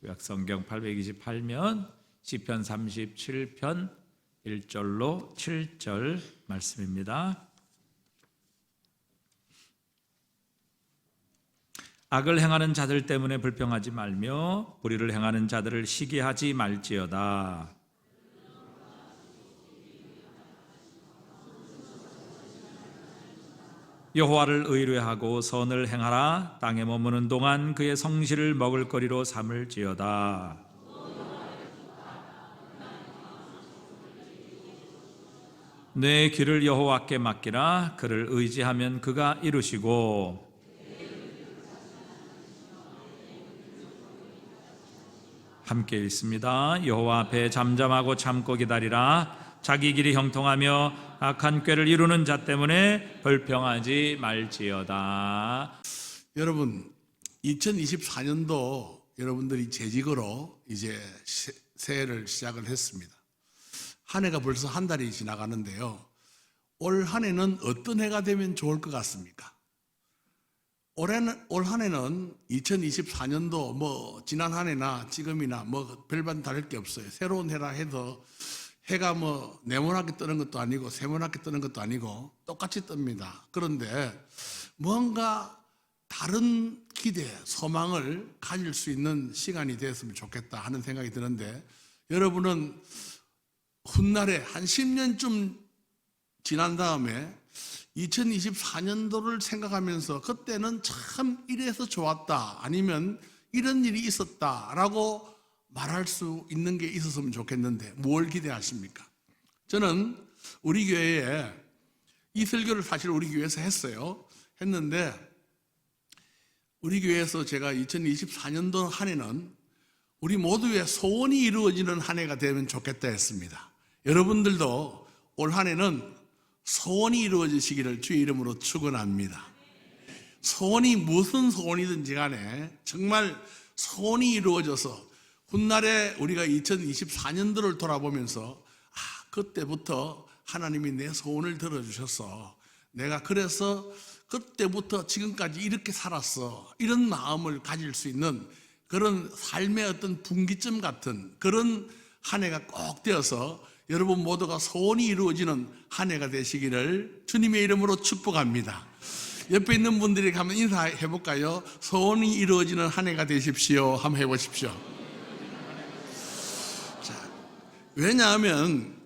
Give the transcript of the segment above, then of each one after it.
구약성경 828면 시편 37편 1절로 7절 말씀입니다. 악을 행하는 자들 때문에 불평하지 말며 불의를 행하는 자들을 시기하지 말지어다. 여호와를 의뢰하고 선을 행하라. 땅에 머무는 동안 그의 성실을 먹을거리로 삼을지어다. 내 길을 여호와께 맡기라. 그를 의지하면 그가 이루시고 함께 읽습니다. 여호와 앞에 잠잠하고 참고 기다리라. 자기 길이 형통하며 악한 꾀를 이루는 자 때문에 불평하지 말지어다. 여러분, 2024년도 여러분들이 재직으로 이제 새해를 시작을 했습니다. 한 해가 벌써 한 달이 지나가는데요. 올 한 해는 어떤 해가 되면 좋을 것 같습니까? 올 한 해는 2024년도 뭐 지난 한 해나 지금이나 뭐 별반 다를 게 없어요. 새로운 해라 해서 해가 뭐 네모나게 뜨는 것도 아니고 세모나게 뜨는 것도 아니고 똑같이 뜹니다. 그런데 뭔가 다른 기대, 소망을 가질 수 있는 시간이 됐으면 좋겠다 하는 생각이 드는데, 여러분은 훗날에 한 10년쯤 지난 다음에 2024년도를 생각하면서 그때는 참 이래서 좋았다, 아니면 이런 일이 있었다라고 말할 수 있는 게 있었으면 좋겠는데 뭘 기대하십니까? 저는 우리 교회에 이 설교를 사실 우리 교회에서 했는데 우리 교회에서 제가 2024년도 한 해는 우리 모두의 소원이 이루어지는 한 해가 되면 좋겠다 했습니다. 여러분들도 올 한 해는 소원이 이루어지시기를 주의 이름으로 축원합니다. 소원이 무슨 소원이든지 간에 정말 소원이 이루어져서 훗날에 우리가 2024년도를 돌아보면서 그때부터 하나님이 내 소원을 들어주셔서 내가 그래서 그때부터 지금까지 이렇게 살았어, 이런 마음을 가질 수 있는 그런 삶의 어떤 분기점 같은 그런 한 해가 꼭 되어서 여러분 모두가 소원이 이루어지는 한 해가 되시기를 주님의 이름으로 축복합니다. 옆에 있는 분들에게 한번 인사해 볼까요? 소원이 이루어지는 한 해가 되십시오. 한번 해보십시오. 자, 왜냐하면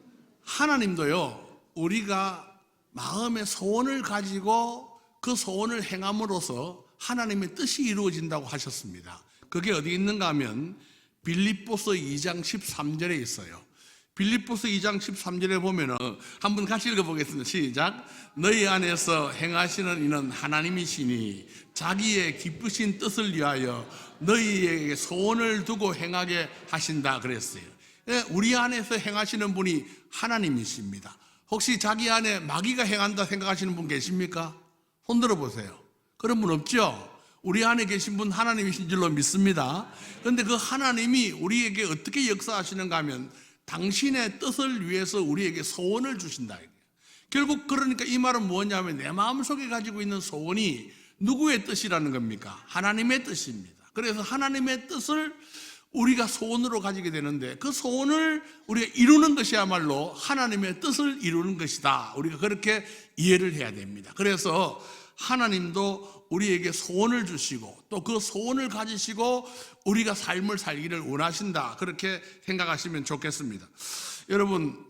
하나님도요, 우리가 마음의 소원을 가지고 그 소원을 행함으로써 하나님의 뜻이 이루어진다고 하셨습니다. 그게 어디 있는가 하면 빌립보서 2장 13절에 있어요. 빌립보서 2장 13절에 보면은 한번 같이 읽어보겠습니다. 시작. 너희 안에서 행하시는 이는 하나님이시니 자기의 기쁘신 뜻을 위하여 너희에게 소원을 두고 행하게 하신다 그랬어요. 우리 안에서 행하시는 분이 하나님이십니다. 혹시 자기 안에 마귀가 행한다 생각하시는 분 계십니까? 손 들어보세요. 그런 분 없죠? 우리 안에 계신 분 하나님이신 줄로 믿습니다. 그런데 그 하나님이 우리에게 어떻게 역사하시는가 하면 당신의 뜻을 위해서 우리에게 소원을 주신다. 결국 그러니까 이 말은 뭐냐면 내 마음속에 가지고 있는 소원이 누구의 뜻이라는 겁니까? 하나님의 뜻입니다. 그래서 하나님의 뜻을 우리가 소원으로 가지게 되는데 그 소원을 우리가 이루는 것이야말로 하나님의 뜻을 이루는 것이다. 우리가 그렇게 이해를 해야 됩니다. 그래서 하나님도 우리에게 소원을 주시고 또 그 소원을 가지시고 우리가 삶을 살기를 원하신다, 그렇게 생각하시면 좋겠습니다. 여러분,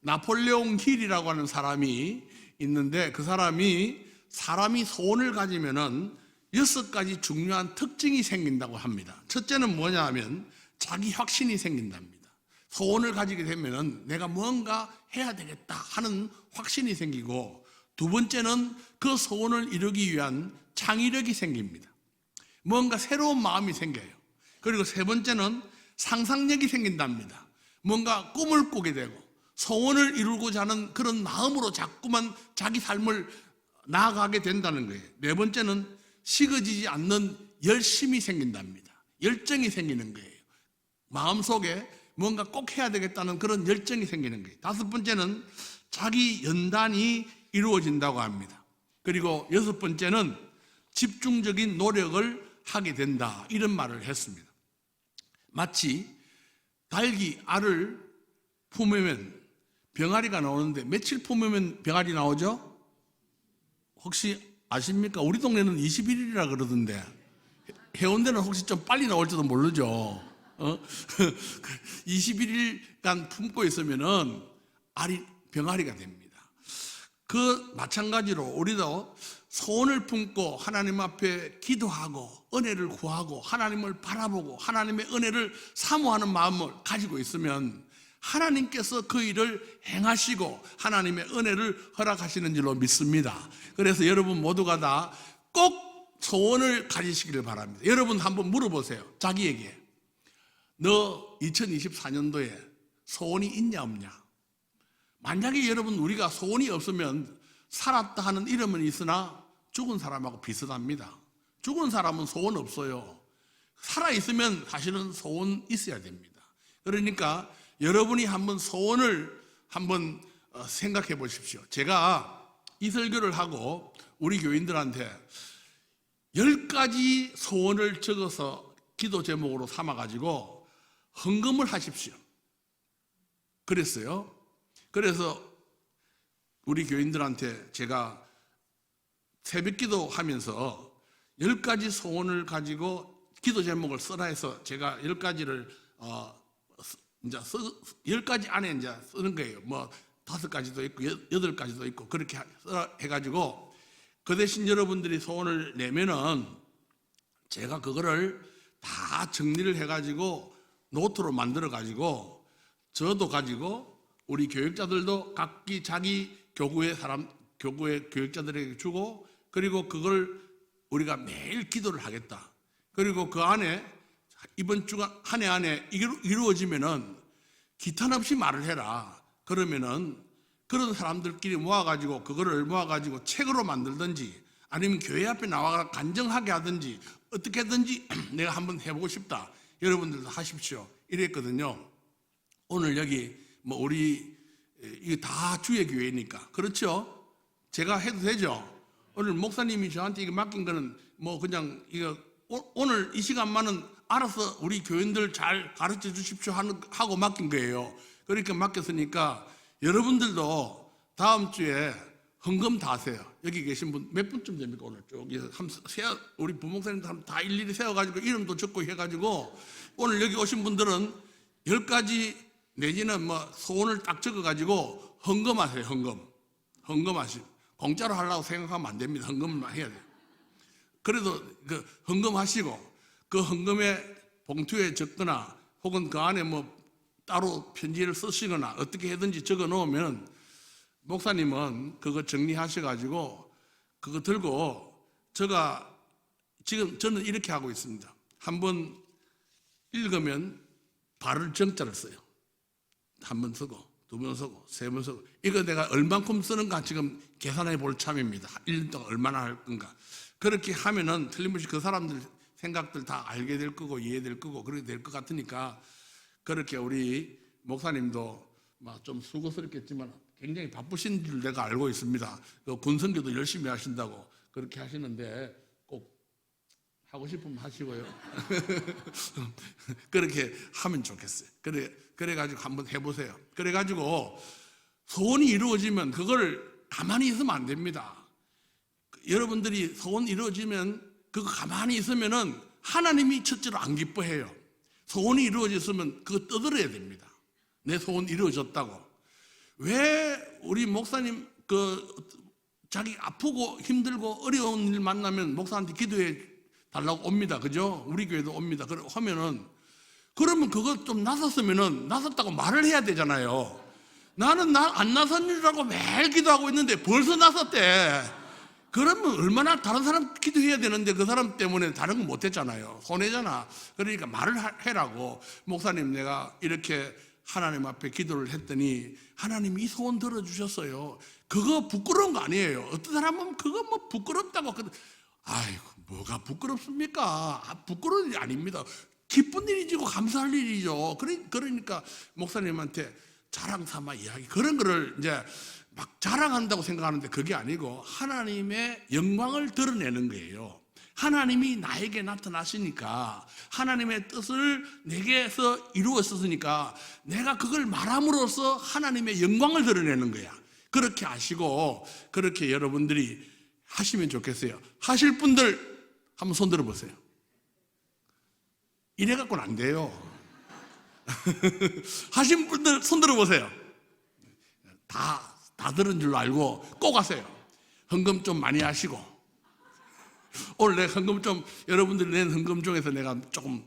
나폴레옹 힐이라고 하는 사람이 있는데 그 사람이 소원을 가지면은 6가지 중요한 특징이 생긴다고 합니다. 첫째는 뭐냐 하면 자기 확신이 생긴답니다. 소원을 가지게 되면은 내가 뭔가 해야 되겠다 하는 확신이 생기고, 두 번째는 그 소원을 이루기 위한 창의력이 생깁니다. 뭔가 새로운 마음이 생겨요. 그리고 세 번째는 상상력이 생긴답니다. 뭔가 꿈을 꾸게 되고 소원을 이루고자 하는 그런 마음으로 자꾸만 자기 삶을 나아가게 된다는 거예요. 네 번째는 식어지지 않는 열심이 생긴답니다. 열정이 생기는 거예요. 마음속에 뭔가 꼭 해야 되겠다는 그런 열정이 생기는 거예요. 다섯 번째는 자기 연단이 이루어진다고 합니다. 그리고 여섯 번째는 집중적인 노력을 하게 된다, 이런 말을 했습니다. 마치 닭이 알을 품으면 병아리가 나오는데 며칠 품으면 병아리 나오죠? 혹시 아십니까? 우리 동네는 21일이라 그러던데 해운대는 혹시 좀 빨리 나올지도 모르죠. 21일간 품고 있으면은 알이 병아리가 됩니다. 그 마찬가지로 우리도 소원을 품고 하나님 앞에 기도하고 은혜를 구하고 하나님을 바라보고 하나님의 은혜를 사모하는 마음을 가지고 있으면 하나님께서 그 일을 행하시고 하나님의 은혜를 허락하시는 줄로 믿습니다. 그래서 여러분 모두가 다 꼭 소원을 가지시기를 바랍니다. 여러분 한번 물어보세요. 자기에게. 너 2024년도에 소원이 있냐 없냐? 만약에 여러분 우리가 소원이 없으면 살았다 하는 이름은 있으나 죽은 사람하고 비슷합니다. 죽은 사람은 소원 없어요. 살아있으면 사실은 소원 있어야 됩니다. 그러니까 여러분이 한번 소원을 한번 생각해 보십시오. 제가 이 설교를 하고 우리 교인들한테 10가지 소원을 적어서 기도 제목으로 삼아가지고 헌금을 하십시오. 그랬어요. 그래서 우리 교인들한테 제가 새벽 기도 하면서 10가지 소원을 가지고 기도 제목을 써라 해서 제가 10가지를 이제 10가지 안에 이제 쓰는 거예요. 뭐 5가지도 있고 8가지도 있고 그렇게 해가지고 그 대신 여러분들이 소원을 내면은 제가 그거를 다 정리를 해가지고 노트로 만들어가지고 저도 가지고 우리 교육자들도 각기 자기 교구의 교육자들에게 주고 그리고 그걸 우리가 매일 기도를 하겠다. 그리고 그 안에 이번 주간 한 해 안에 이루어지면은 기탄 없이 말을 해라. 그러면은 그런 사람들끼리 모아가지고 그거를 모아가지고 책으로 만들든지 아니면 교회 앞에 나와 간증하게 하든지 어떻게든지 내가 한번 해보고 싶다. 여러분들도 하십시오. 이랬거든요. 오늘 여기 뭐 우리 이게 다 주의 교회니까 그렇죠? 제가 해도 되죠? 오늘 목사님이 저한테 이거 맡긴 거는 뭐 그냥 이거 오늘 이 시간만은 알아서 우리 교인들 잘 가르쳐 주십시오 하고 맡긴 거예요. 그러니까 맡겼으니까 여러분들도 다음 주에 헌금 다 하세요. 여기 계신 분 몇 분쯤 됩니까? 오늘 쭉 우리 부목사님들 다 일일이 세워가지고 이름도 적고 해가지고 오늘 여기 오신 분들은 10가지 내지는 뭐 소원을 딱 적어가지고 헌금하세요. 헌금하시고 공짜로 하려고 생각하면 안 됩니다. 헌금만 해야 돼요. 그래도 그 헌금하시고 그 헌금에 봉투에 적거나 혹은 그 안에 뭐 따로 편지를 쓰시거나 어떻게 하든지 적어 놓으면 목사님은 그거 정리하셔가지고 그거 들고 제가 지금 저는 이렇게 하고 있습니다. 한번 읽으면 발을 정자를 써요. 한 번 쓰고 두 번 쓰고 세 번 쓰고 이거 내가 얼만큼 쓰는가 지금 계산해 볼 참입니다. 1년 동안 얼마나 할 건가. 그렇게 하면은 틀림없이 그 사람들 생각들 다 알게 될 거고 이해될 거고 그렇게 될 것 같으니까 그렇게 우리 목사님도 좀 수고스럽겠지만 굉장히 바쁘신 줄 내가 알고 있습니다. 군선교도 열심히 하신다고 그렇게 하시는데 꼭 하고 싶으면 하시고요. 그렇게 하면 좋겠어요. 그래가지고 한번 해보세요. 그래가지고 소원이 이루어지면 그걸 가만히 있으면 안 됩니다. 여러분들이 소원 이루어지면 그거 가만히 있으면은 하나님이 첫째로 안 기뻐해요. 소원이 이루어졌으면 그거 떠들어야 됩니다. 내 소원 이루어졌다고. 왜 우리 목사님 자기 아프고 힘들고 어려운 일 만나면 목사한테 기도해 달라고 옵니다. 그죠? 우리 교회도 옵니다. 그러면 그거 좀 나섰으면은 나섰다고 말을 해야 되잖아요. 나는 안 나선 일이라고 매일 기도하고 있는데 벌써 나섰대. 그러면 얼마나 다른 사람 기도해야 되는데 그 사람 때문에 다른 거 못했잖아요. 손해잖아. 그러니까 말을 해라고. 목사님 내가 이렇게 하나님 앞에 기도를 했더니 하나님이 이 소원 들어주셨어요. 그거 부끄러운 거 아니에요. 어떤 사람은 그거 뭐 부끄럽다고. 아이고 뭐가 부끄럽습니까? 부끄러운 일이 아닙니다. 기쁜 일이지고 감사할 일이죠. 그러니까 목사님한테 자랑 삼아 이야기 그런 거를 이제 막 자랑한다고 생각하는데 그게 아니고 하나님의 영광을 드러내는 거예요. 하나님이 나에게 나타나시니까 하나님의 뜻을 내게서 이루었으니까 내가 그걸 말함으로써 하나님의 영광을 드러내는 거야. 그렇게 아시고 그렇게 여러분들이 하시면 좋겠어요. 하실 분들 한번 손 들어보세요. 이래 갖고는 안 돼요. 하신 분들 손 들어보세요. 다 들은 줄로 알고 꼭 하세요. 헌금 좀 많이 하시고. 오늘 내가 헌금 좀, 여러분들이 낸 헌금 중에서 내가 조금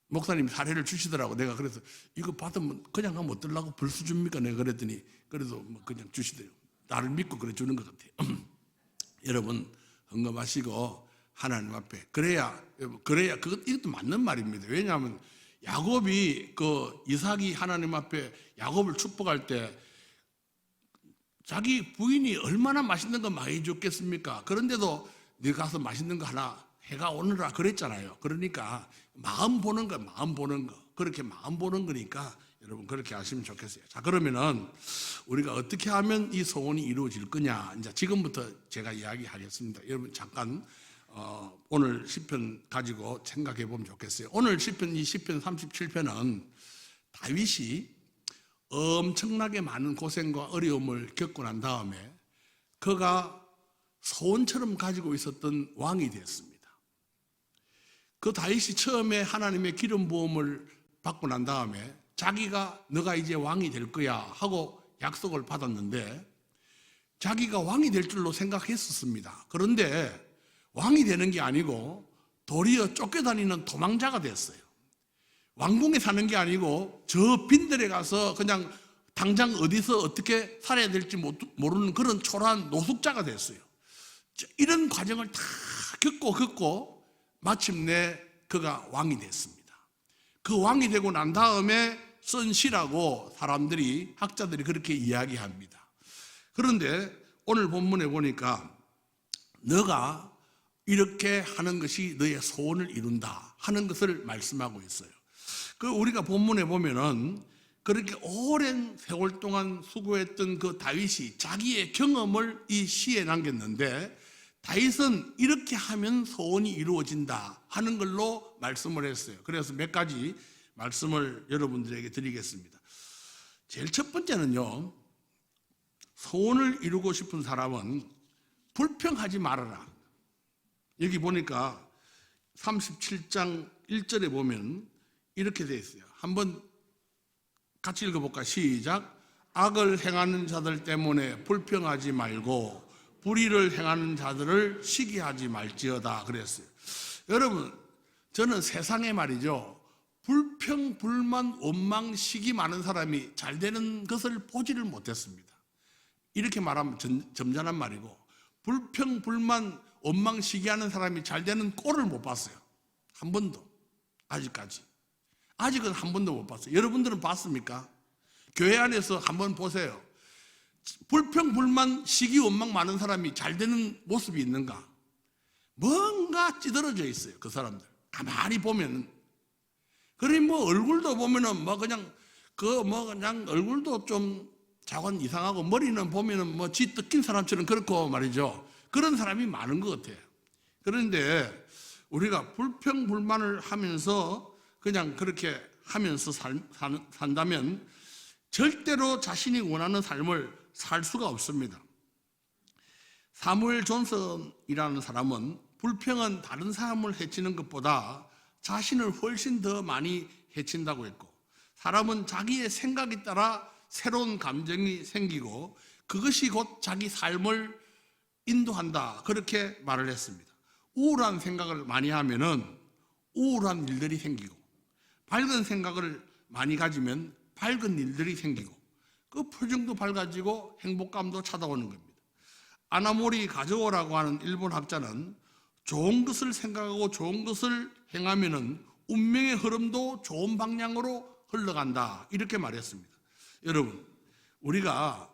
목사님 사례를 주시더라고. 내가 그래서 이거 받으면 그냥 하면 어떨라고 벌써 줍니까? 내가 그랬더니 그래도 그냥 주시대요. 나를 믿고 그래 주는 것 같아요. 여러분 헌금하시고 하나님 앞에 그래야 이것도 맞는 말입니다. 왜냐하면 야곱이 이삭이 하나님 앞에 야곱을 축복할 때 자기 부인이 얼마나 맛있는 거 많이 줬겠습니까? 그런데도 네가 가서 맛있는 거 하나 해가 오느라 그랬잖아요. 그러니까 마음 보는 거. 그렇게 마음 보는 거니까 여러분 그렇게 하시면 좋겠어요. 자, 그러면은 우리가 어떻게 하면 이 소원이 이루어질 거냐? 이제 지금부터 제가 이야기하겠습니다. 여러분 잠깐 오늘 시편 가지고 생각해 보면 좋겠어요. 오늘 시편, 이 시편 37편은 다윗이 엄청나게 많은 고생과 어려움을 겪고 난 다음에 그가 소원처럼 가지고 있었던 왕이 되었습니다. 그 다윗이 처음에 하나님의 기름 부음을 받고 난 다음에 자기가 너가 이제 왕이 될 거야 하고 약속을 받았는데 자기가 왕이 될 줄로 생각했었습니다. 그런데 왕이 되는 게 아니고 도리어 쫓겨다니는 도망자가 됐어요. 왕궁에 사는 게 아니고 저 빈들에 가서 그냥 당장 어디서 어떻게 살아야 될지 모르는 그런 초라한 노숙자가 됐어요. 이런 과정을 다 겪고 마침내 그가 왕이 됐습니다. 그 왕이 되고 난 다음에 쓴 시라고 학자들이 그렇게 이야기합니다. 그런데 오늘 본문에 보니까 너가 이렇게 하는 것이 너의 소원을 이룬다 하는 것을 말씀하고 있어요. 우리가 본문에 보면은 그렇게 오랜 세월 동안 수고했던 그 다윗이 자기의 경험을 이 시에 남겼는데 다윗은 이렇게 하면 소원이 이루어진다 하는 걸로 말씀을 했어요. 그래서 몇 가지 말씀을 여러분들에게 드리겠습니다. 제일 첫 번째는요, 소원을 이루고 싶은 사람은 불평하지 말아라. 여기 보니까 37장 1절에 보면 이렇게 되어 있어요. 한번 같이 읽어볼까? 시작. 악을 행하는 자들 때문에 불평하지 말고 불의를 행하는 자들을 시기하지 말지어다 그랬어요. 여러분, 저는 세상에 말이죠, 불평, 불만, 원망, 시기 많은 사람이 잘 되는 것을 보지를 못했습니다. 이렇게 말하면 점잖은 말이고, 불평, 불만, 원망, 시기하는 사람이 잘 되는 꼴을 못 봤어요. 한 번도. 아직까지. 아직은 한 번도 못 봤어요. 여러분들은 봤습니까? 교회 안에서 한번 보세요. 불평, 불만, 시기, 원망 많은 사람이 잘 되는 모습이 있는가? 뭔가 찌들어져 있어요. 그 사람들. 가만히 보면. 그러니 얼굴도 보면은 그냥 얼굴도 좀 자관 이상하고 머리는 보면은 쥐 뜯긴 사람처럼 그렇고 말이죠. 그런 사람이 많은 것 같아요. 그런데 우리가 불평, 불만을 하면서 그냥 그렇게 하면서 산다면 절대로 자신이 원하는 삶을 살 수가 없습니다. 사무엘 존슨이라는 사람은 불평은 다른 사람을 해치는 것보다 자신을 훨씬 더 많이 해친다고 했고, 사람은 자기의 생각에 따라 새로운 감정이 생기고 그것이 곧 자기 삶을 인도한다, 그렇게 말을 했습니다. 우울한 생각을 많이 하면은 우울한 일들이 생기고, 밝은 생각을 많이 가지면 밝은 일들이 생기고, 그 표정도 밝아지고 행복감도 찾아오는 겁니다. 아나모리 가즈오라고 하는 일본 학자는 좋은 것을 생각하고 좋은 것을 행하면은 운명의 흐름도 좋은 방향으로 흘러간다, 이렇게 말했습니다. 여러분, 우리가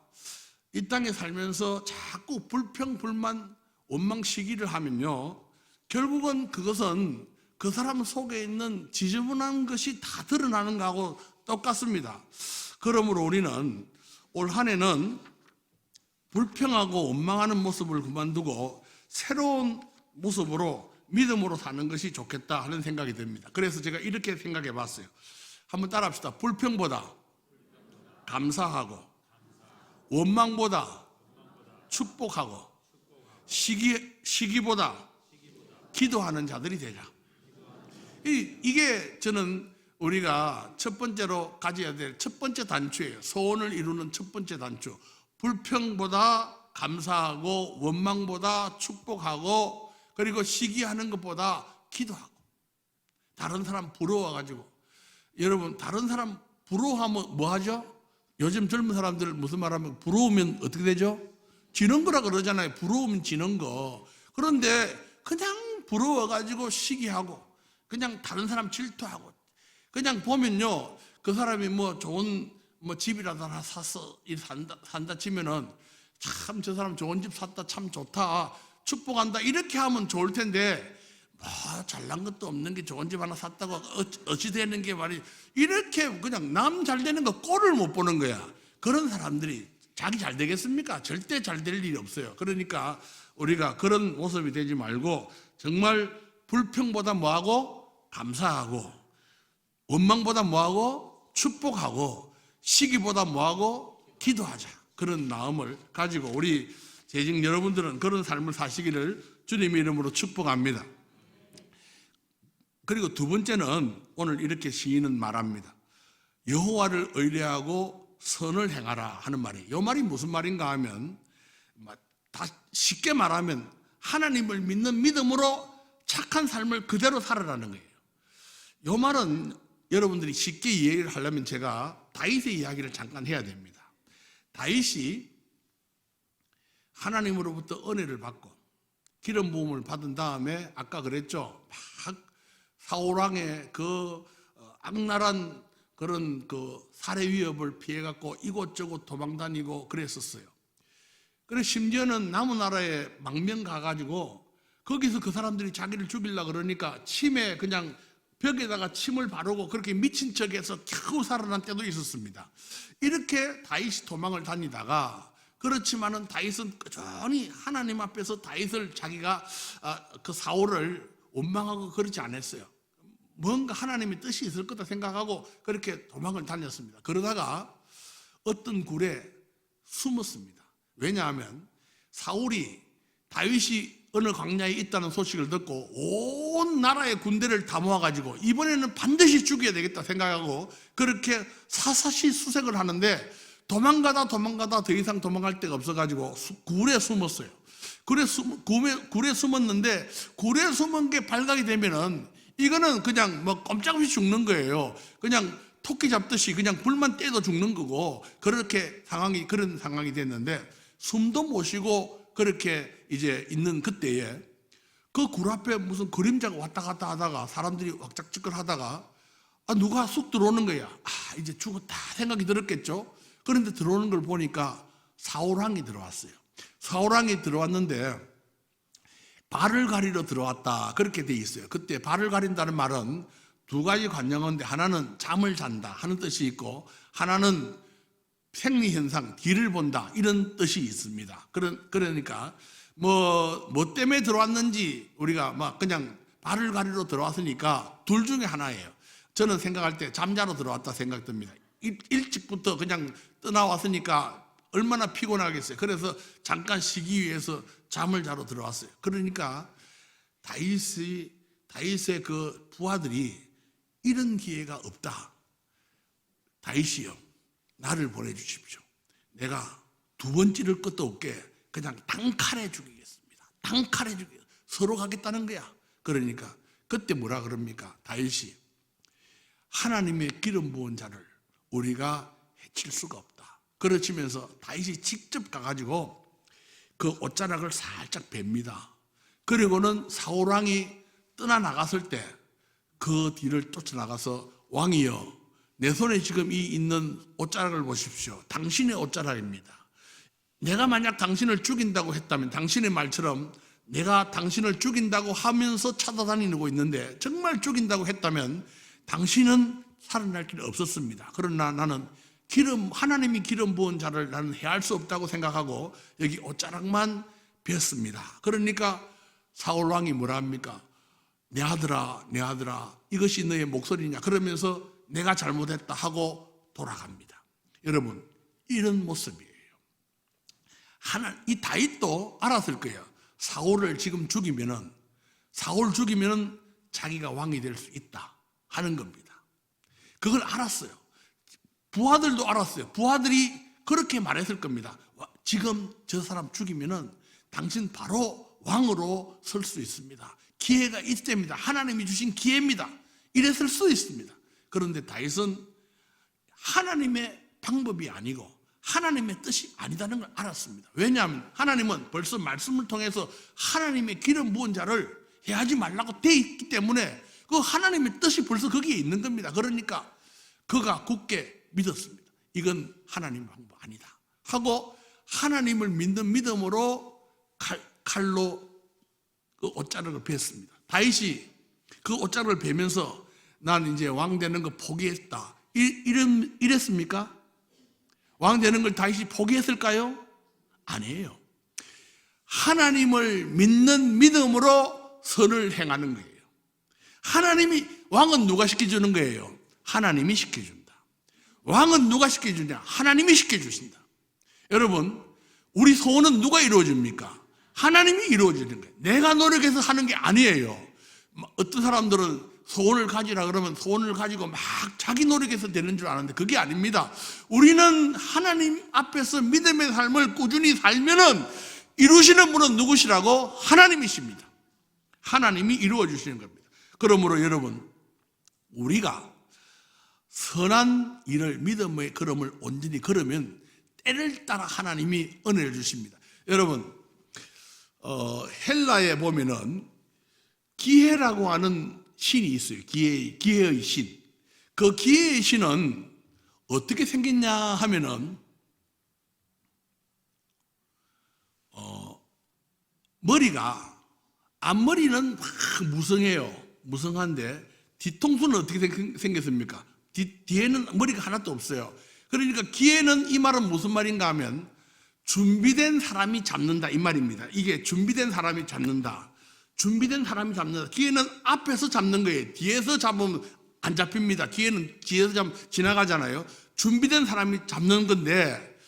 이 땅에 살면서 자꾸 불평, 불만, 원망, 시기를 하면요, 결국은 그것은 그 사람 속에 있는 지저분한 것이 다 드러나는 거하고 똑같습니다. 그러므로 우리는 올 한 해는 불평하고 원망하는 모습을 그만두고 새로운 모습으로 믿음으로 사는 것이 좋겠다 하는 생각이 듭니다. 그래서 제가 이렇게 생각해 봤어요. 한번 따라합시다. 불평보다 감사하고, 원망보다 축복하고, 시기보다 기도하는 자들이 되자. 이게 저는 우리가 첫 번째로 가져야 될 첫 번째 단추예요. 소원을 이루는 첫 번째 단추. 불평보다 감사하고, 원망보다 축복하고, 그리고 시기하는 것보다 기도하고. 다른 사람 부러워가지고, 여러분 다른 사람 부러워하면 뭐 하죠? 요즘 젊은 사람들 무슨 말하면 부러우면 어떻게 되죠? 지는 거라 그러잖아요. 부러우면 지는 거. 그런데 그냥 부러워가지고 시기하고, 그냥 다른 사람 질투하고, 그냥 보면요, 그 사람이 뭐 좋은 뭐 집이라도 하나 사서 산다 치면은 참 저 사람 좋은 집 샀다, 참 좋다, 축복한다, 이렇게 하면 좋을 텐데, 잘난 것도 없는 게 좋은 집 하나 샀다고 어찌 되는 게 말이, 이렇게 그냥 남 잘 되는 거 꼴을 못 보는 거야. 그런 사람들이 자기 잘 되겠습니까? 절대 잘 될 일이 없어요. 그러니까 우리가 그런 모습이 되지 말고, 정말 불평보다 뭐하고 감사하고, 원망보다 뭐하고 축복하고, 시기보다 뭐하고 기도하자. 그런 마음을 가지고 우리 재직 여러분들은 그런 삶을 사시기를 주님의 이름으로 축복합니다. 그리고 두 번째는 오늘 이렇게 시인은 말합니다. 여호와를 의뢰하고 선을 행하라 하는 말이에요. 이 말이 무슨 말인가 하면, 다 쉽게 말하면 하나님을 믿는 믿음으로 착한 삶을 그대로 살아라는 거예요. 이 말은 여러분들이 쉽게 이해를 하려면 제가 다윗의 이야기를 잠깐 해야 됩니다. 다윗이 하나님으로부터 은혜를 받고 기름 부음을 받은 다음에 아까 그랬죠. 막 사울왕의 그 악랄한 그런 그 살해 위협을 피해갖고 이곳저곳 도망다니고 그랬었어요. 그래서 심지어는 남은 나라에 망명 가가지고 거기서 그 사람들이 자기를 죽이려고 그러니까 침에 그냥 벽에다가 침을 바르고 그렇게 미친 척해서 겨우 살아난 때도 있었습니다. 이렇게 다윗이 도망을 다니다가, 그렇지만은 다윗은 꾸준히 하나님 앞에서 다윗을 자기가 그 사울을 원망하고 그러지 않았어요. 뭔가 하나님의 뜻이 있을 거다 생각하고 그렇게 도망을 다녔습니다. 그러다가 어떤 굴에 숨었습니다. 왜냐하면 사울이 다윗이 어느 광야에 있다는 소식을 듣고 온 나라의 군대를 다 모아가지고 이번에는 반드시 죽여야 되겠다 생각하고 그렇게 사사시 수색을 하는데, 도망가다 더 이상 도망갈 데가 없어가지고 굴에 숨었어요. 굴에 숨었는데, 굴에 숨은 게 발각이 되면은 이거는 그냥 뭐 꼼짝없이 죽는 거예요. 그냥 토끼 잡듯이 그냥 불만 떼도 죽는 거고, 그런 상황이 됐는데, 숨도 못 쉬고 그렇게 이제 있는 그때에 그 굴 앞에 무슨 그림자가 왔다 갔다 하다가 사람들이 왁작지껄 하다가 누가 쑥 들어오는 거야. 이제 죽었다 생각이 들었겠죠. 그런데 들어오는 걸 보니까 사울왕이 들어왔어요. 사울왕이 들어왔는데 발을 가리러 들어왔다 그렇게 돼 있어요. 그때 발을 가린다는 말은 두 가지 관념인데, 하나는 잠을 잔다 하는 뜻이 있고, 하나는 생리현상, 뒤를 본다 이런 뜻이 있습니다. 그러니까 뭐 때문에 들어왔는지 우리가 막 그냥 발을 가리러 들어왔으니까 둘 중에 하나예요. 저는 생각할 때 잠자러 들어왔다 생각됩니다. 일찍부터 그냥 떠나왔으니까 얼마나 피곤하겠어요. 그래서 잠깐 쉬기 위해서 잠을 자러 들어왔어요. 그러니까 다윗의 그 부하들이 이런 기회가 없다. 다윗이요, 나를 보내주십시오. 내가 두 번 찌를 것도 없게 그냥 단칼에 죽이겠습니다. 단칼에 죽이겠습니다. 서로 가겠다는 거야. 그러니까 그때 뭐라 그럽니까? 다윗이 하나님의 기름 부은 자를 우리가 해칠 수가 없다. 그러치면서 다윗이 직접 가가지고 그 옷자락을 살짝 뱁니다. 그리고는 사울왕이 떠나나갔을 때 그 뒤를 쫓아나가서, 왕이여, 내 손에 지금 이 있는 옷자락을 보십시오. 당신의 옷자락입니다. 내가 만약 당신을 죽인다고 했다면, 당신의 말처럼 내가 당신을 죽인다고 하면서 찾아다니고 있는데 정말 죽인다고 했다면 당신은 살아날 길이 없었습니다. 그러나 나는 하나님이 기름 부은 자를 나는 해할 수 없다고 생각하고 여기 옷자락만 뺐습니다. 그러니까 사울 왕이 뭐라 합니까? 내 아들아, 내 아들아, 이것이 너의 목소리냐? 그러면서 내가 잘못했다 하고 돌아갑니다. 여러분, 이런 모습이에요. 이 다윗도 알았을 거예요. 사울 죽이면은 자기가 왕이 될 수 있다 하는 겁니다. 그걸 알았어요. 부하들도 알았어요. 부하들이 그렇게 말했을 겁니다. 지금 저 사람 죽이면은 당신 바로 왕으로 설 수 있습니다. 기회가 있답니다. 하나님이 주신 기회입니다. 이랬을 수 있습니다. 그런데 다윗은 하나님의 방법이 아니고 하나님의 뜻이 아니다는 걸 알았습니다. 왜냐하면 하나님은 벌써 말씀을 통해서 하나님의 기름 부은 자를 해하지 말라고 돼 있기 때문에 그 하나님의 뜻이 벌써 거기에 있는 겁니다. 그러니까 그가 굳게 믿었습니다. 이건 하나님 방법 아니다 하고 하나님을 믿는 믿음으로 칼로 그 옷자락을 베었습니다. 다윗이 그 옷자락을 베면서 난 이제 왕 되는 거 포기했다 이랬습니까? 왕 되는 걸 다윗이 포기했을까요? 아니에요. 하나님을 믿는 믿음으로 선을 행하는 거예요. 하나님이, 왕은 누가 시켜주는 거예요? 하나님이 시켜준다. 왕은 누가 시켜주냐? 하나님이 시켜주신다. 여러분, 우리 소원은 누가 이루어줍니까? 하나님이 이루어지는 거예요. 내가 노력해서 하는 게 아니에요. 어떤 사람들은 소원을 가지라 그러면 소원을 가지고 막 자기 노력해서 되는 줄 아는데 그게 아닙니다. 우리는 하나님 앞에서 믿음의 삶을 꾸준히 살면은 이루시는 분은 누구시라고? 하나님이십니다. 하나님이 이루어 주시는 겁니다. 그러므로 여러분, 우리가 선한 일을 믿음의 걸음을 온전히 걸으면 때를 따라 하나님이 은혜를 주십니다. 여러분, 헬라에 보면은 기회라고 하는 신이 있어요. 기회의 신. 그 기회의 신은 어떻게 생겼냐 하면은 머리가, 앞머리는 막 무성한데 뒤통수는 어떻게 생겼습니까? 뒤에는 머리가 하나도 없어요. 그러니까 기회는, 이 말은 무슨 말인가 하면 준비된 사람이 잡는다 이 말입니다. 이게 준비된 사람이 잡는다. 준비된 사람이 잡는다. 기회는 앞에서 잡는 거예요. 뒤에서 잡으면 안 잡힙니다. 기회는 뒤에서 잡으면 지나가잖아요. 준비된 사람이 잡는 건데,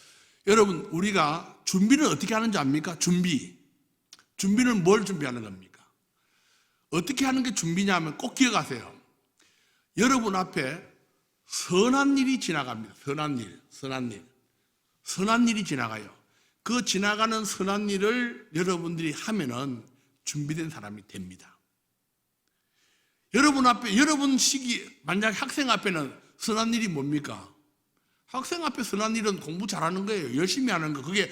여러분, 우리가 준비는 어떻게 하는지 압니까? 준비는 뭘 준비하는 겁니까? 어떻게 하는 게 준비냐 하면 꼭 기억하세요. 여러분 앞에 선한 일이 지나갑니다. 선한 일이 지나가요. 그 지나가는 선한 일을 여러분들이 하면은 준비된 사람이 됩니다. 여러분 앞에, 여러분 시기, 만약 학생 앞에는 선한 일이 뭡니까? 학생 앞에 선한 일은 공부 잘하는 거예요. 열심히 하는 거. 그게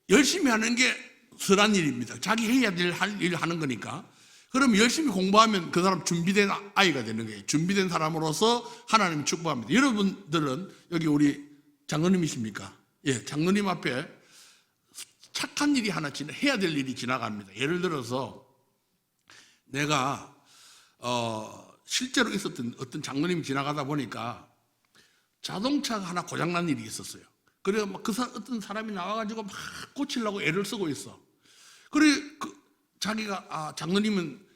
열심히 하는 게 선한 일입니다. 자기 해야 될 일을 하는 거니까. 그럼 열심히 공부하면 그 사람 준비된 아이가 되는 거예요. 준비된 사람으로서 하나님이 축복합니다. 여러분들은 여기 우리 장로님이십니까? 예, 장로님 앞에 착한 일이 하나 해야 될 일이 지나갑니다. 예를 들어서 내가 실제로 있었던 어떤 장로님이 지나가다 보니까 자동차가 하나 고장난 일이 있었어요. 그래서 막 어떤 사람이 나와가지고 막 고치려고 애를 쓰고 있어. 그래 자기가 장로님은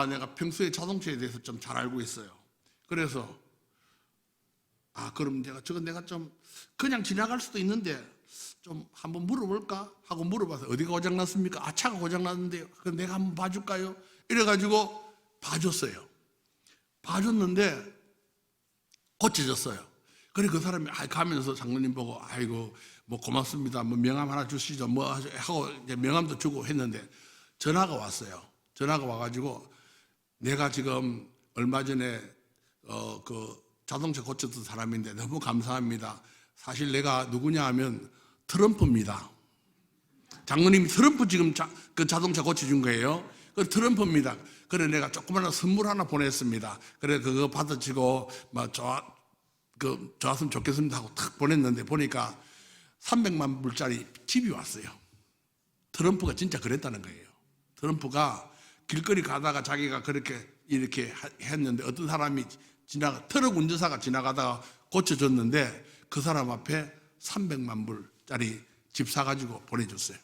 내가 평소에 자동차에 대해서 좀 잘 알고 있어요. 그래서 그럼 내가 좀 그냥 지나갈 수도 있는데 좀 한번 물어볼까 하고 물어봐서 어디가 고장났습니까? 차가 고장났는데요. 그럼 내가 한번 봐줄까요? 이래가지고 봐줬어요. 봐줬는데 고쳐졌어요. 그래 그 사람이 가면서 장로님 보고 아이고 뭐 고맙습니다. 뭐 명함 하나 주시죠. 뭐 하고 이제 명함도 주고 했는데 전화가 왔어요. 전화가 와가지고 내가 지금 얼마 전에 그 자동차 고쳤던 사람인데 너무 감사합니다. 사실 내가 누구냐 하면 트럼프입니다. 장로님이 트럼프 지금 그 자동차 고쳐준 거예요. 그 트럼프입니다. 그래 내가 조그마한 선물 하나 보냈습니다. 그래 그거 받아치고 막 좋았으면 좋겠습니다 하고 탁 보냈는데 보니까 300만 불짜리 집이 왔어요. 트럼프가 진짜 그랬다는 거예요. 트럼프가 길거리 가다가 자기가 이렇게 했는데 어떤 사람이 트럭 운전사가 지나가다가 고쳐줬는데 그 사람 앞에 300만 불짜리 집 사가지고 보내줬어요.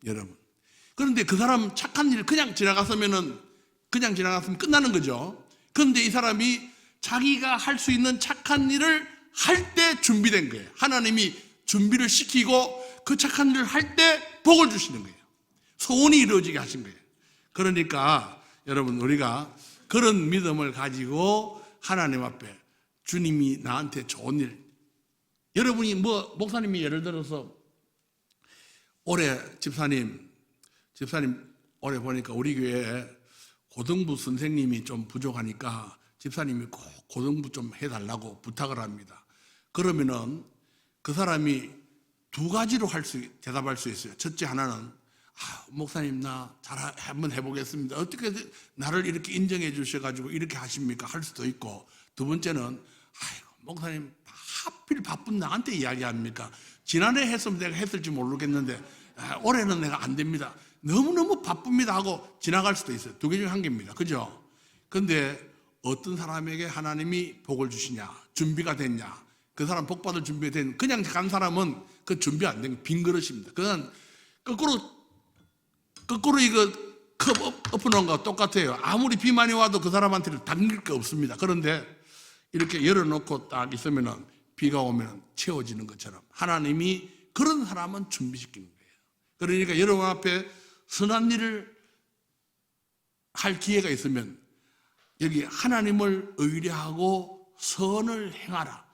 여러분, 그런데 그 사람 착한 일 그냥 지나갔으면 끝나는 거죠. 그런데 이 사람이 자기가 할 수 있는 착한 일을 할 때 준비된 거예요. 하나님이 준비를 시키고 그 착한 일을 할 때 복을 주시는 거예요. 소원이 이루어지게 하신 거예요. 그러니까 여러분, 우리가 그런 믿음을 가지고 하나님 앞에 주님이 나한테 좋은 일, 여러분이 목사님이 예를 들어서 올해 집사님 올해 보니까 우리 교회에 고등부 선생님이 좀 부족하니까 집사님이 꼭 고등부 좀 해달라고 부탁을 합니다. 그러면은 그 사람이 두 가지로 대답할 수 있어요. 첫째 하나는, 목사님 나 한번 해보겠습니다. 어떻게 나를 이렇게 인정해 주셔가지고 이렇게 하십니까? 할 수도 있고, 두 번째는, 목사님 하필 바쁜 나한테 이야기합니까? 지난해 했으면 내가 했을지 모르겠는데 올해는 내가 안 됩니다. 너무너무 바쁩니다 하고 지나갈 수도 있어요. 두 개 중에 한 개입니다. 그죠? 근데 어떤 사람에게 하나님이 복을 주시냐, 준비가 됐냐, 그 사람 복 받을 준비가 된, 그냥 간 사람은 그 준비 안 된 빈 그릇입니다. 그건 거꾸로 이거 컵 엎어놓은 거와 똑같아요. 아무리 비 많이 와도 그 사람한테는 담길 게 없습니다. 그런데 이렇게 열어놓고 딱 있으면은 비가 오면 채워지는 것처럼 하나님이 그런 사람은 준비시키는 거예요. 그러니까 여러분 앞에 선한 일을 할 기회가 있으면 여기 하나님을 의뢰하고 선을 행하라.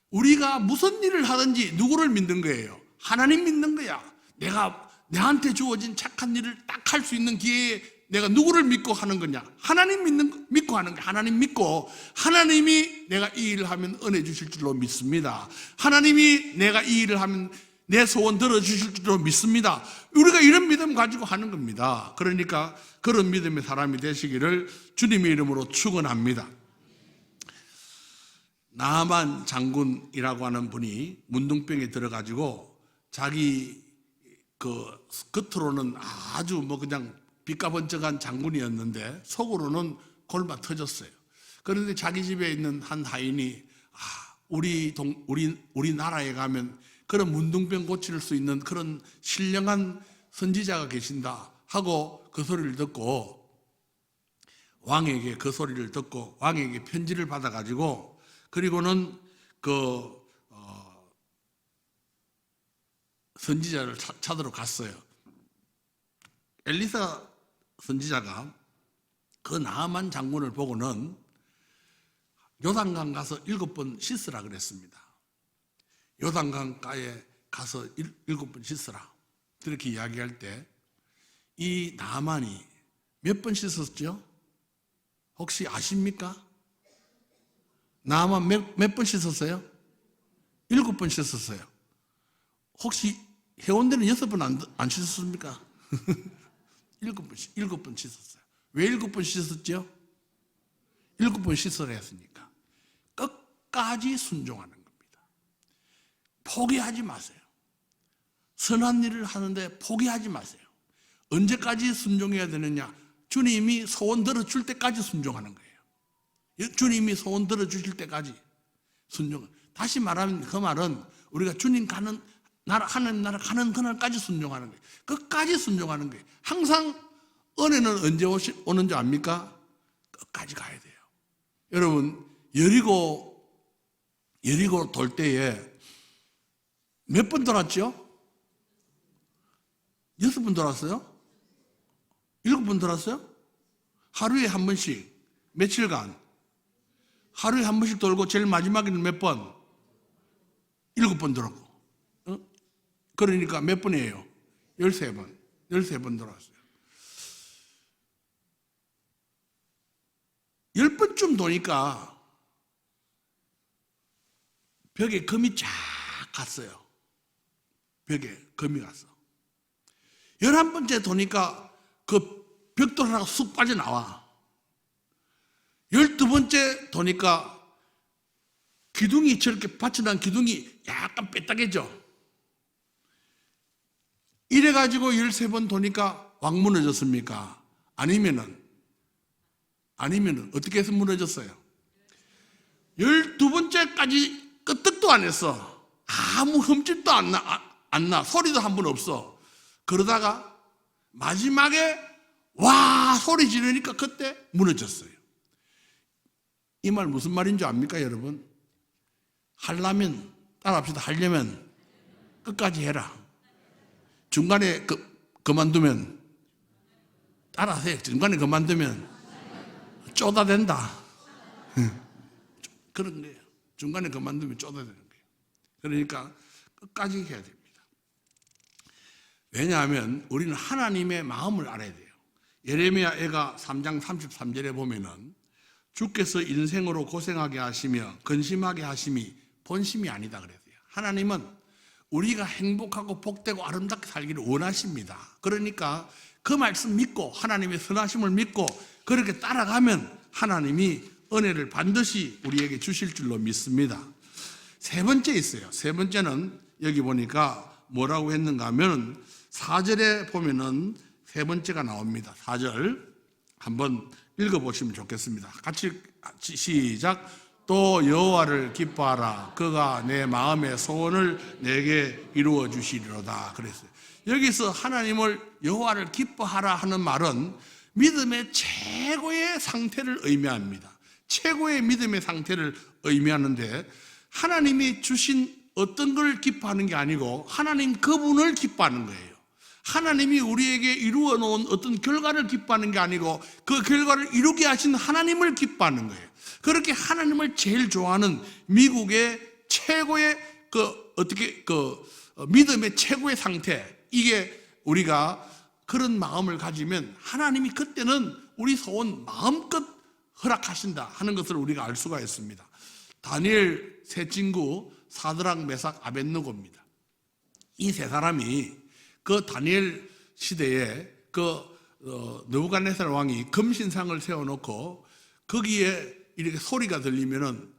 우리가 무슨 일을 하든지 누구를 믿는 거예요? 하나님 믿는 거야. 내한테 주어진 착한 일을 딱 할 수 있는 기회에 내가 누구를 믿고 하는 거냐? 하나님 믿고 하는 거야. 하나님 믿고, 하나님이 내가 이 일을 하면 은혜 주실 줄로 믿습니다. 하나님이 내가 이 일을 하면 내 소원 들어주실 줄로 믿습니다. 우리가 이런 믿음 가지고 하는 겁니다. 그러니까 그런 믿음의 사람이 되시기를 주님의 이름으로 축원합니다. 나만 장군이라고 하는 분이 문둥병에 들어가지고 자기 겉으로는 아주 그냥 빛가번쩍한 장군이었는데 속으로는 골마 터졌어요. 그런데 자기 집에 있는 한 하인이 우리나라에 가면 그런 문둥병 고칠 수 있는 그런 신령한 선지자가 계신다 하고 그 소리를 듣고 왕에게 편지를 받아가지고, 그리고는 선지자를 찾으러 갔어요. 엘리사 선지자가 그 나아만 장군을 보고는 요단강 가서 7번 씻으라 그랬습니다. 요단강가에 가서 7번 씻으라, 그렇게 이야기할 때 이 나아만이 몇 번 씻었죠? 혹시 아십니까? 나아만 몇 번 씻었어요? 7번 씻었어요. 혹시 해운대는 6번 안 씻었습니까? 7번 씻었어요. 왜 7번 씻었죠? 7번 씻으라 했으니까 끝까지 순종하는 겁니다. 포기하지 마세요. 선한 일을 하는데 포기하지 마세요. 언제까지 순종해야 되느냐? 주님이 소원 들어줄 때까지 순종하는 거예요. 주님이 소원 들어주실 때까지 순종. 다시 말하면 그 말은 우리가 주님 가는 나라, 하나님 나라 가는 그날까지 순종하는 거예요. 끝까지 순종하는 거예요. 항상 은혜는 언제 오는 줄 압니까? 끝까지 가야 돼요. 여러분, 여리고 돌 때에 몇 번 돌았죠? 6번 돌았어요? 7번 돌았어요? 하루에 한 번씩, 며칠간 하루에 한 번씩 돌고 제일 마지막에는 몇 번? 7번 돌았고. 그러니까 몇 번이에요? 13번. 13번 돌았어요. 10번쯤 도니까 벽에 금이 쫙 갔어요. 벽에 금이 갔어. 11번째 도니까 그 벽돌 하나가 쑥 빠져나와. 12번째 도니까 기둥이 저렇게 받쳐난 기둥이 약간 빼딱해져. 이래가지고 13번 도니까 왕 무너졌습니까? 아니면은 어떻게 해서 무너졌어요? 12번째까지 끄떡도 안 했어. 아무 흠집도 안 나. 소리도 한 번 없어. 그러다가 마지막에 와 소리 지르니까 그때 무너졌어요. 이 말 무슨 말인 줄 압니까 여러분? 하려면 따라합시다. 하려면 끝까지 해라. 중간에 그만두면 따라하세요. 중간에 그만두면 쪼다된다. 그런 거예요. 중간에 그만두면 쪼다되는 거예요. 그러니까 끝까지 해야 됩니다. 왜냐하면 우리는 하나님의 마음을 알아야 돼요. 예레미야 애가 3장 33절에 보면은 주께서 인생으로 고생하게 하시며 근심하게 하심이 본심이 아니다 그랬어요. 하나님은 우리가 행복하고 복되고 아름답게 살기를 원하십니다. 그러니까 그 말씀 믿고 하나님의 선하심을 믿고 그렇게 따라가면 하나님이 은혜를 반드시 우리에게 주실 줄로 믿습니다. 세 번째 있어요. 세 번째는 여기 보니까 뭐라고 했는가 하면 4절에 보면은 세 번째가 나옵니다. 4절 한번 읽어보시면 좋겠습니다. 같이 시작. 또 여호와를 기뻐하라. 그가 내 마음의 소원을 내게 이루어 주시리로다 그랬어요. 여기서 하나님을 여호와를 기뻐하라 하는 말은 믿음의 최고의 상태를 의미합니다. 최고의 믿음의 상태를 의미하는데 하나님이 주신 어떤 걸 기뻐하는 게 아니고 하나님 그분을 기뻐하는 거예요. 하나님이 우리에게 이루어 놓은 어떤 결과를 기뻐하는 게 아니고 그 결과를 이루게 하신 하나님을 기뻐하는 거예요. 그렇게 하나님을 제일 좋아하는 미국의 최고의 믿음의 최고의 상태, 이게 우리가 그런 마음을 가지면 하나님이 그때는 우리 소원 마음껏 허락하신다 하는 것을 우리가 알 수가 있습니다. 다니엘 세 친구 사드락 메삭 아벳느고입니다. 이 세 사람이 그 다니엘 시대에 느부갓네살 왕이 금신상을 세워놓고 거기에 이렇게 소리가 들리면은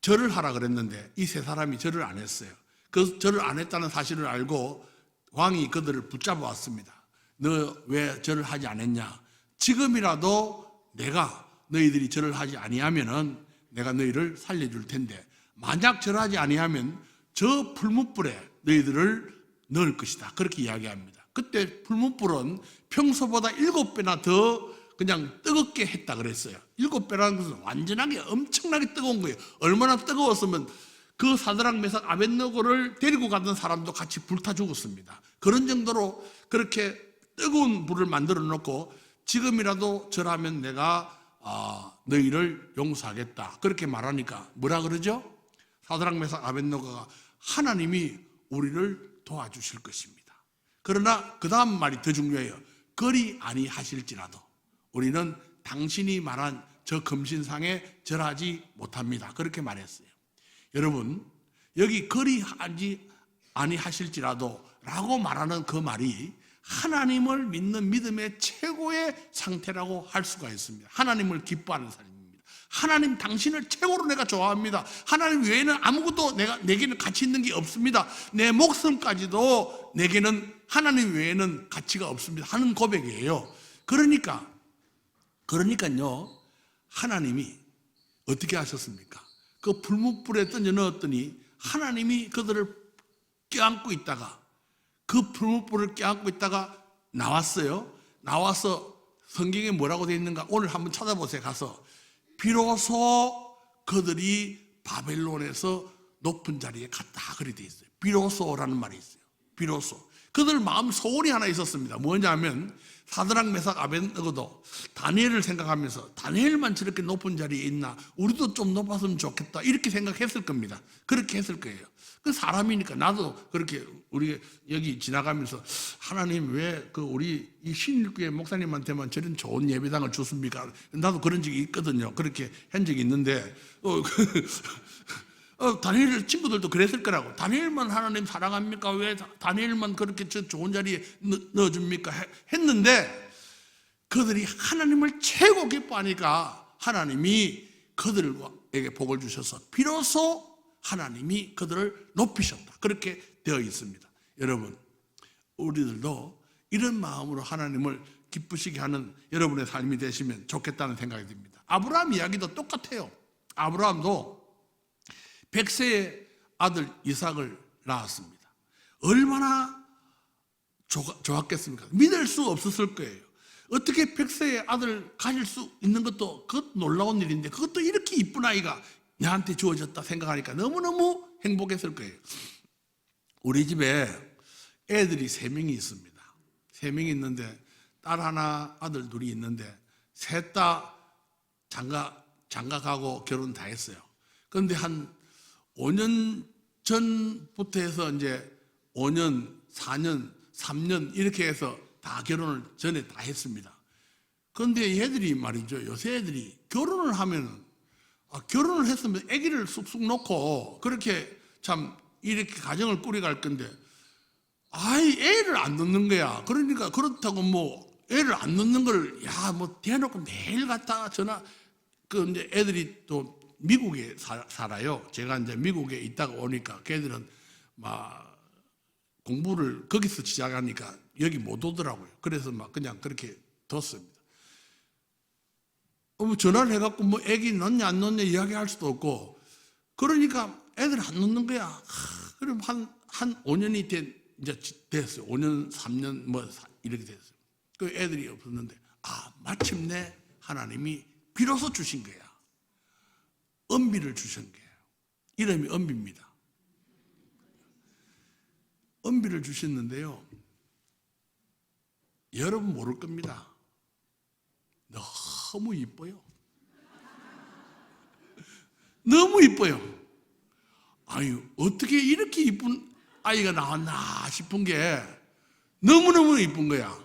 절을 하라 그랬는데 이 세 사람이 절을 안 했어요. 그 절을 안 했다는 사실을 알고 왕이 그들을 붙잡아 왔습니다. 너 왜 절을 하지 않았냐? 지금이라도 내가 너희들이 절을 하지 아니하면은 내가 너희를 살려줄 텐데 만약 절하지 아니하면 저 풀무불에 너희들을 넣을 것이다. 그렇게 이야기합니다. 그때 풀무불은 평소보다 7배나 더 그냥 뜨겁게 했다 그랬어요. 7배라는 것은 완전하게 엄청나게 뜨거운 거예요. 얼마나 뜨거웠으면 그 사드락 메삭 아벳느고를 데리고 가던 사람도 같이 불타 죽었습니다. 그런 정도로 그렇게 뜨거운 불을 만들어 놓고 지금이라도 절하면 내가 너희를 용서하겠다. 그렇게 말하니까 뭐라 그러죠? 사드락 메삭 아벳느고가 하나님이 우리를 도와주실 것입니다. 그러나 그 다음 말이 더 중요해요. 그리 아니하실지라도 우리는 당신이 말한 저 금신상에 절하지 못합니다. 그렇게 말했어요. 여러분, 여기 그리 아니하실지라도 라고 말하는 그 말이 하나님을 믿는 믿음의 최고의 상태라고 할 수가 있습니다. 하나님을 기뻐하는 삶입니다. 하나님 당신을 최고로 내가 좋아합니다. 하나님 외에는 아무것도 내게는 가치 있는 게 없습니다. 내 목숨까지도 내게는 하나님 외에는 가치가 없습니다 하는 고백이에요. 그러니까요 하나님이 어떻게 하셨습니까? 그 불뭇불에 던져 넣었더니 하나님이 그들을 껴안고 있다가 그 불뭇불을 껴안고 있다가 나왔어요. 나와서 성경에 뭐라고 되어 있는가 오늘 한번 찾아보세요. 가서 비로소 그들이 바벨론에서 높은 자리에 갔다 그렇게 되어 있어요. 비로소라는 말이 있어요. 비로소. 그들 마음 소원이 하나 있었습니다. 뭐냐면 사드락 메삭 아벳느고도 다니엘을 생각하면서 다니엘만 저렇게 높은 자리에 있나 우리도 좀 높았으면 좋겠다 이렇게 생각했을 겁니다. 그렇게 했을 거예요. 그 사람이니까 나도 그렇게 우리 여기 지나가면서 하나님 왜 우리 이 신일교회 목사님한테만 저런 좋은 예배당을 줬습니까? 나도 그런 적이 있거든요. 그렇게 한 적이 있는데 다니엘 친구들도 그랬을 거라고. 다니엘만 하나님 사랑합니까? 왜 다니엘만 그렇게 저 좋은 자리에 넣어줍니까? 했는데 그들이 하나님을 최고 기뻐하니까 하나님이 그들에게 복을 주셔서 비로소 하나님이 그들을 높이셨다. 그렇게 되어 있습니다. 여러분, 우리들도 이런 마음으로 하나님을 기쁘시게 하는 여러분의 삶이 되시면 좋겠다는 생각이 듭니다. 아브라함 이야기도 똑같아요. 아브라함도 100세의 아들 이삭을 낳았습니다. 얼마나 좋았겠습니까? 믿을 수 없었을 거예요. 어떻게 100세의 아들 가질 수 있는 것도 그것도 놀라운 일인데 그것도 이렇게 이쁜 아이가 나한테 주어졌다 생각하니까 너무너무 행복했을 거예요. 우리 집에 애들이 3명이 있습니다. 3명이 있는데 딸 하나, 아들 둘이 있는데 셋 다 장가 가고 결혼 다 했어요. 그런데 한 5년 전부터 해서 이제 5년, 4년, 3년 이렇게 해서 다 결혼을 전에 다 했습니다. 그런데 얘들이 말이죠. 요새 애들이 결혼을 하면은 결혼을 했으면 아기를 쑥쑥 놓고 그렇게 참 이렇게 가정을 꾸려갈 건데 애를 안 낳는 거야. 그러니까 그렇다고 뭐 애를 안 낳는 걸 뭐 대놓고 매일 갖다가 이제 애들이 또 미국에 살아요. 제가 이제 미국에 있다가 오니까 걔들은 막 공부를 거기서 시작하니까 여기 못 오더라고요. 그래서 막 그냥 그렇게 뒀습니다. 뭐 전화를 해갖고 뭐 애기 넣냐 안 넣냐 이야기할 수도 없고 그러니까 애들 안 넣는 거야. 그럼 한 5년이 이제 됐어요. 5년, 3년 뭐 이렇게 됐어요. 그 애들이 없었는데 마침내 하나님이 비로소 주신 거야. 은비를 주신 거예요. 이름이 은비입니다. 은비를 주셨는데요. 여러분 모를 겁니다. 너무 이뻐요. 너무 이뻐요. 어떻게 이렇게 이쁜 아이가 나왔나 싶은 게 너무너무 이쁜 거야.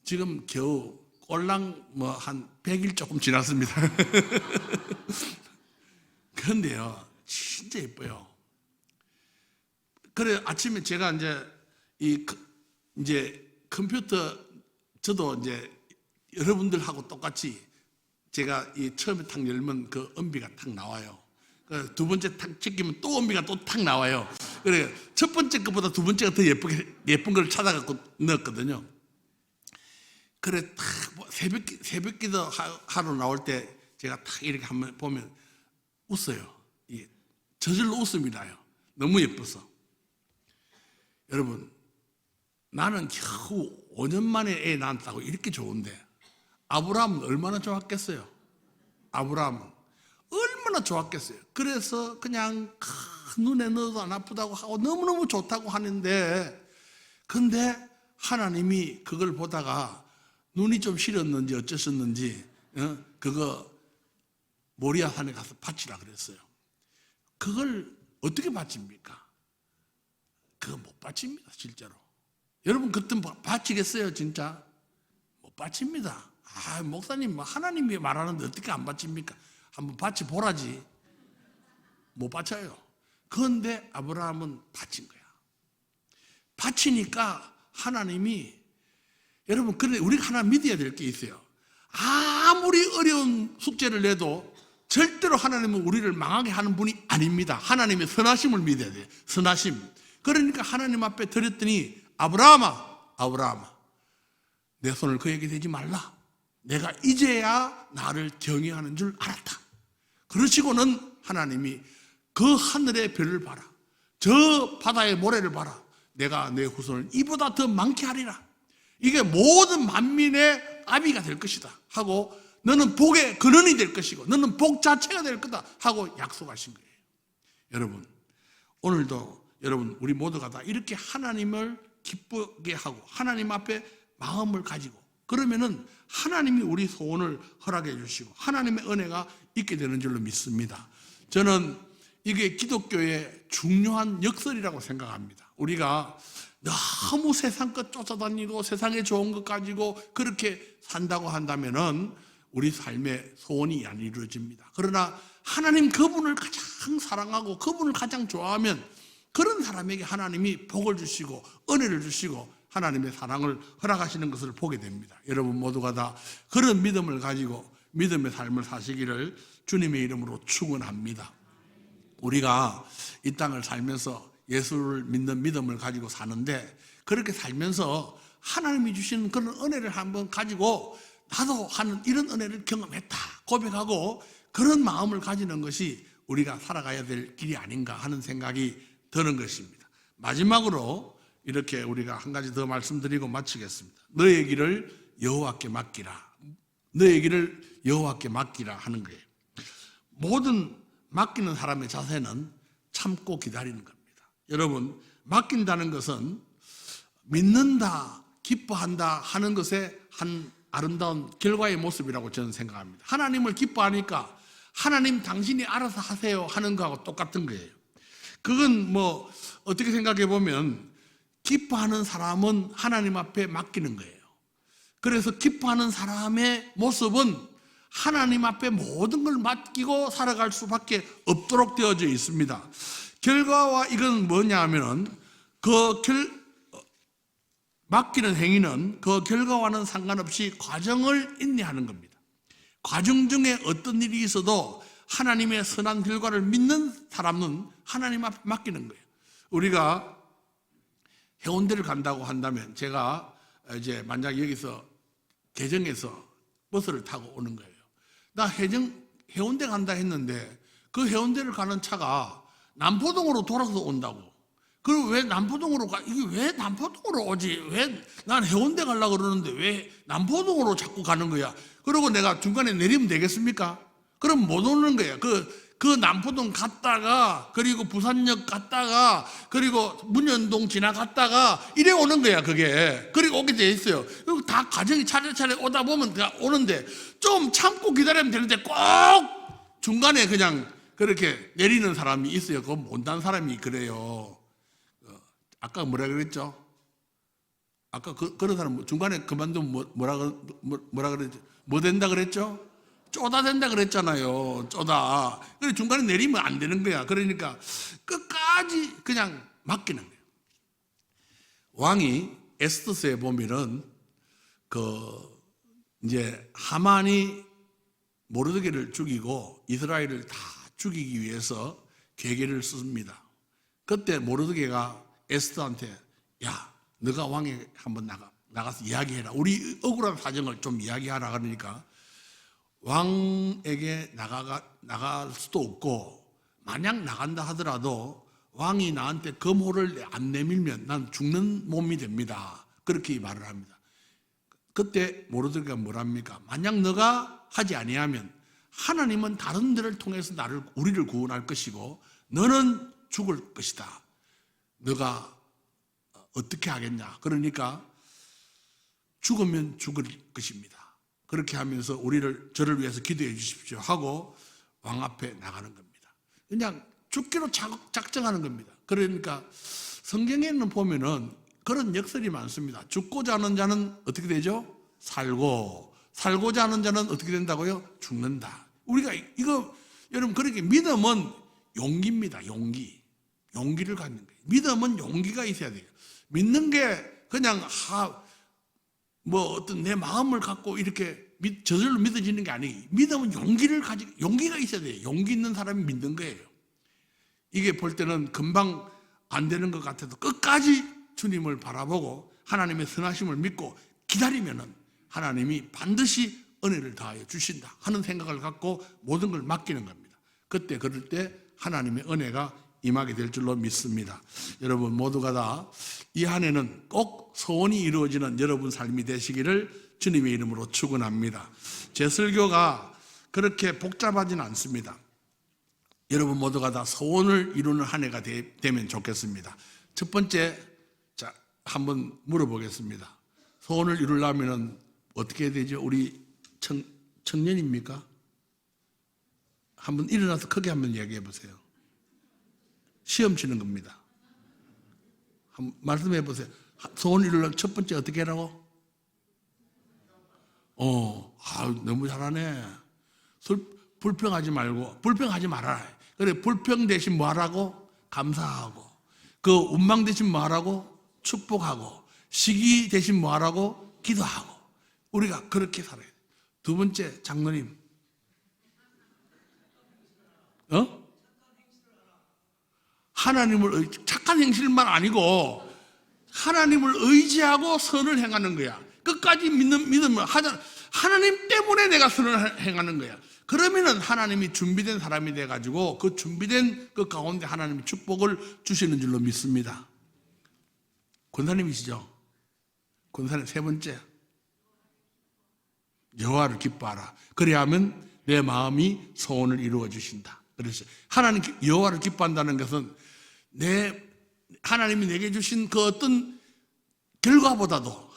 지금 겨우 꼴랑 한 100일 조금 지났습니다. 그런데요, 진짜 예뻐요. 그래, 아침에 제가 이제 컴퓨터, 저도 이제 여러분들하고 똑같이 제가 처음에 탁 열면 그 은비가 탁 나와요. 두 번째 탁 찍히면 또 은비가 또 탁 나와요. 그래, 첫 번째 것보다 두 번째가 더 예쁜 걸 찾아갖고 넣었거든요. 그래, 탁 새벽 기도 하러 나올 때 제가 탁 이렇게 한번 보면 웃어요. 저절로 웃음이 나요. 너무 예뻐서. 여러분, 나는 겨우 5년 만에 애 낳았다고 이렇게 좋은데 아브라함은 얼마나 좋았겠어요? 아브라함은 얼마나 좋았겠어요? 그래서 그냥 눈에 넣어도 안 아프다고 하고 너무너무 좋다고 하는데 근데 하나님이 그걸 보다가 눈이 좀 시렸는지 어쩌셨는지 그거 모리아 산에 가서 바치라 그랬어요. 그걸 어떻게 바칩니까? 그거 못 바칩니다, 실제로. 여러분 그때 바치겠어요, 진짜? 못 바칩니다. 목사님, 하나님이 말하는데 어떻게 안 바칩니까? 한번 바치 보라지. 못 바쳐요. 그런데 아브라함은 바친 거야. 바치니까 하나님이, 여러분, 그런데 우리가 하나 믿어야 될 게 있어요. 아무리 어려운 숙제를 내도 절대로 하나님은 우리를 망하게 하는 분이 아닙니다. 하나님의 선하심을 믿어야 돼요. 선하심. 그러니까 하나님 앞에 드렸더니 아브라함아, 내 손을 그에게 대지 말라. 내가 이제야 나를 경외하는 줄 알았다. 그러시고는 하나님이 그 하늘의 별을 봐라. 저 바다의 모래를 봐라. 내가 내 후손을 이보다 더 많게 하리라. 이게 모든 만민의 아비가 될 것이다 하고 너는 복의 근원이 될 것이고 너는 복 자체가 될 거다 하고 약속하신 거예요. 여러분, 오늘도 여러분 우리 모두가 다 이렇게 하나님을 기쁘게 하고 하나님 앞에 마음을 가지고 그러면은 하나님이 우리 소원을 허락해 주시고 하나님의 은혜가 있게 되는 줄로 믿습니다. 저는 이게 기독교의 중요한 역설이라고 생각합니다. 우리가 너무 세상 것 쫓아다니고 세상에 좋은 것 가지고 그렇게 산다고 한다면은 우리 삶의 소원이 안 이루어집니다. 그러나 하나님 그분을 가장 사랑하고 그분을 가장 좋아하면 그런 사람에게 하나님이 복을 주시고 은혜를 주시고 하나님의 사랑을 허락하시는 것을 보게 됩니다. 여러분 모두가 다 그런 믿음을 가지고 믿음의 삶을 사시기를 주님의 이름으로 축원합니다. 우리가 이 땅을 살면서 예수를 믿는 믿음을 가지고 사는데 그렇게 살면서 하나님이 주시는 그런 은혜를 한번 가지고 나도 하는 이런 은혜를 경험했다 고백하고 그런 마음을 가지는 것이 우리가 살아가야 될 길이 아닌가 하는 생각이 드는 것입니다. 마지막으로 이렇게 우리가 한 가지 더 말씀드리고 마치겠습니다. 너의 길을 여호와께 맡기라. 너의 길을 여호와께 맡기라 하는 거예요. 모든 맡기는 사람의 자세는 참고 기다리는 겁니다. 여러분, 맡긴다는 것은 믿는다, 기뻐한다 하는 것의 한 아름다운 결과의 모습이라고 저는 생각합니다. 하나님을 기뻐하니까 하나님 당신이 알아서 하세요 하는 거하고 똑같은 거예요. 그건 뭐 어떻게 생각해 보면 기뻐하는 사람은 하나님 앞에 맡기는 거예요. 그래서 기뻐하는 사람의 모습은 하나님 앞에 모든 걸 맡기고 살아갈 수밖에 없도록 되어져 있습니다. 결과와 이건 뭐냐 하면은 맡기는 행위는 그 결과와는 상관없이 과정을 인내하는 겁니다. 과정 중에 어떤 일이 있어도 하나님의 선한 결과를 믿는 사람은 하나님 앞에 맡기는 거예요. 우리가 해운대를 간다고 한다면 제가 이제 만약 여기서 개정에서 버스를 타고 오는 거예요. 나 해운대 간다 했는데 그 해운대를 가는 차가 남포동으로 돌아서 온다고. 그럼 왜 남포동으로 가? 이게 왜 남포동으로 오지? 왜 난 해운대 가려고 그러는데 왜 남포동으로 자꾸 가는 거야? 그러고 내가 중간에 내리면 되겠습니까? 그럼 못 오는 거야. 그 남포동 갔다가 그리고 부산역 갔다가 그리고 문현동 지나갔다가 이래 오는 거야 그게. 그리고 오게 돼 있어요. 그리고 다 과정이 차례차례 오다 보면 그냥 오는데 좀 참고 기다리면 되는데 꼭 중간에 그냥 그렇게 내리는 사람이 있어요. 그건 못난 사람이 그래요. 아까 뭐라 그랬죠? 아까 그런 사람 중간에 그만두면 뭐라 그랬죠? 뭐 된다 그랬죠? 쪼다 된다 그랬잖아요. 쪼다. 그래 중간에 내리면 안 되는 거야. 그러니까 끝까지 그냥 맡기는 거예요. 왕이 에스더서에 보면은 이제 하만이 모르드게를 죽이고 이스라엘을 다 죽이기 위해서 계계를 씁니다. 그때 모르드게가 에스더한테 야, 너가 왕에 한번 나가서 이야기해라. 우리 억울한 사정을 좀 이야기하라 그러니까 왕에게 나갈 수도 없고 만약 나간다 하더라도 왕이 나한테 검호를 안 내밀면 난 죽는 몸이 됩니다. 그렇게 말을 합니다. 그때 모르드게가 뭐랍니까? 만약 너가 하지 아니하면 하나님은 다른 데를 통해서 우리를 구원할 것이고 너는 죽을 것이다. 너가 어떻게 하겠냐? 그러니까 죽으면 죽을 것입니다. 그렇게 하면서 저를 위해서 기도해 주십시오 하고 왕 앞에 나가는 겁니다. 그냥 죽기로 작정하는 겁니다. 그러니까 성경에는 보면은 그런 역설이 많습니다. 죽고자 하는 자는 어떻게 되죠? 살고자 하는 자는 어떻게 된다고요? 죽는다. 우리가 이거 여러분 그렇게 믿음은 용기입니다. 용기를 갖는 거예요. 믿음은 용기가 있어야 돼요. 믿는 게 그냥 어떤 내 마음을 갖고 이렇게 저절로 믿어지는 게 아니에요. 믿음은 용기가 있어야 돼요. 용기 있는 사람이 믿는 거예요. 이게 볼 때는 금방 안 되는 것 같아도 끝까지 주님을 바라보고 하나님의 선하심을 믿고 기다리면은 하나님이 반드시 은혜를 다하여 주신다 하는 생각을 갖고 모든 걸 맡기는 겁니다. 그럴 때 하나님의 은혜가 임하게 될 줄로 믿습니다. 여러분 모두가 다 이 한 해는 꼭 소원이 이루어지는 여러분 삶이 되시기를 주님의 이름으로 축원합니다. 제 설교가 그렇게 복잡하진 않습니다. 여러분 모두가 다 소원을 이루는 한 해가 되면 좋겠습니다. 첫 번째, 자 한번 물어보겠습니다. 소원을 이루려면 어떻게 해야 되죠? 우리 청년입니까? 한번 일어나서 크게 한번 얘기해 보세요. 시험 치는 겁니다. 한번 말씀해 보세요. 소원 이루려면 첫 번째 어떻게 하라고? 너무 잘하네. 불평하지 말아라. 그래, 불평 대신 뭐 하라고? 감사하고. 그 원망 대신 뭐 하라고? 축복하고. 시기 대신 뭐 하라고? 기도하고. 우리가 그렇게 살아야 돼. 두 번째, 장로님. 하나님을 착한 행실만 아니고 하나님을 의지하고 선을 행하는 거야. 끝까지 믿음을 하자. 하나님 때문에 내가 선을 행하는 거야. 그러면은 하나님이 준비된 사람이 돼가지고 그 준비된 그 가운데 하나님이 축복을 주시는 줄로 믿습니다. 권사님이시죠? 권사님 세 번째, 여호와를 기뻐하라. 그래야 하면 내 마음이 소원을 이루어 주신다. 그래서 하나님 여호와를 기뻐한다는 것은 하나님이 내게 주신 그 어떤 결과보다도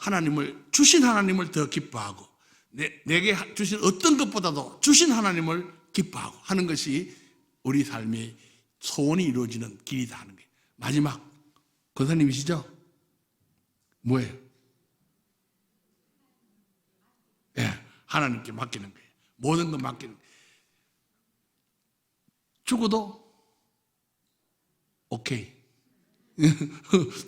주신 하나님을 더 기뻐하고 내게 주신 어떤 것보다도 주신 하나님을 기뻐하고 하는 것이 우리 삶의 소원이 이루어지는 길이다 하는 거예요. 마지막 권사님이시죠? 뭐예요? 하나님께 맡기는 거예요. 모든 것 맡기는 거예요. 죽어도 오케이.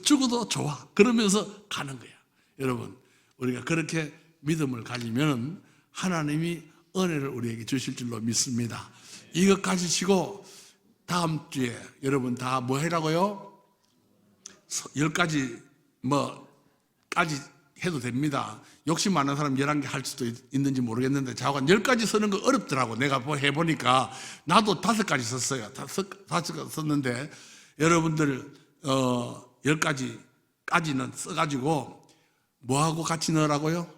죽어도 좋아. 그러면서 가는 거야. 여러분, 우리가 그렇게 믿음을 가지면 하나님이 은혜를 우리에게 주실 줄로 믿습니다. 이것 가지시고 다음 주에 여러분 다 뭐 해라고요? 10가지 까지 해도 됩니다. 욕심 많은 사람 11개 할 수도 있는지 모르겠는데 저하고 10가지 쓰는 거 어렵더라고. 내가 해보니까 나도 5가지 썼어요. 5가지 썼는데 여러분들 10가지까지는 써가지고 뭐하고 같이 넣으라고요?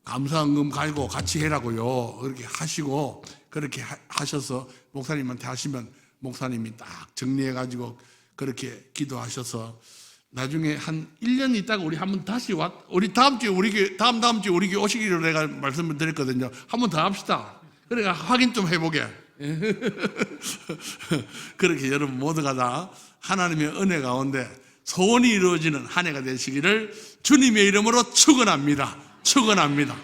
감사헌금 가지고 같이 해라고요. 그렇게 하시고 그렇게 하셔서 목사님한테 하시면 목사님이 딱 정리해가지고 그렇게 기도하셔서 나중에 한 1년 있다가 우리 한번 다시 우리 다음 주에 우리 교회 오시기로 내가 말씀을 드렸거든요. 한번 더 합시다. 그러니까 확인 좀 해보게. 그렇게 여러분 모두가 다 하나님의 은혜 가운데 소원이 이루어지는 한 해가 되시기를 주님의 이름으로 축원합니다. 축원합니다.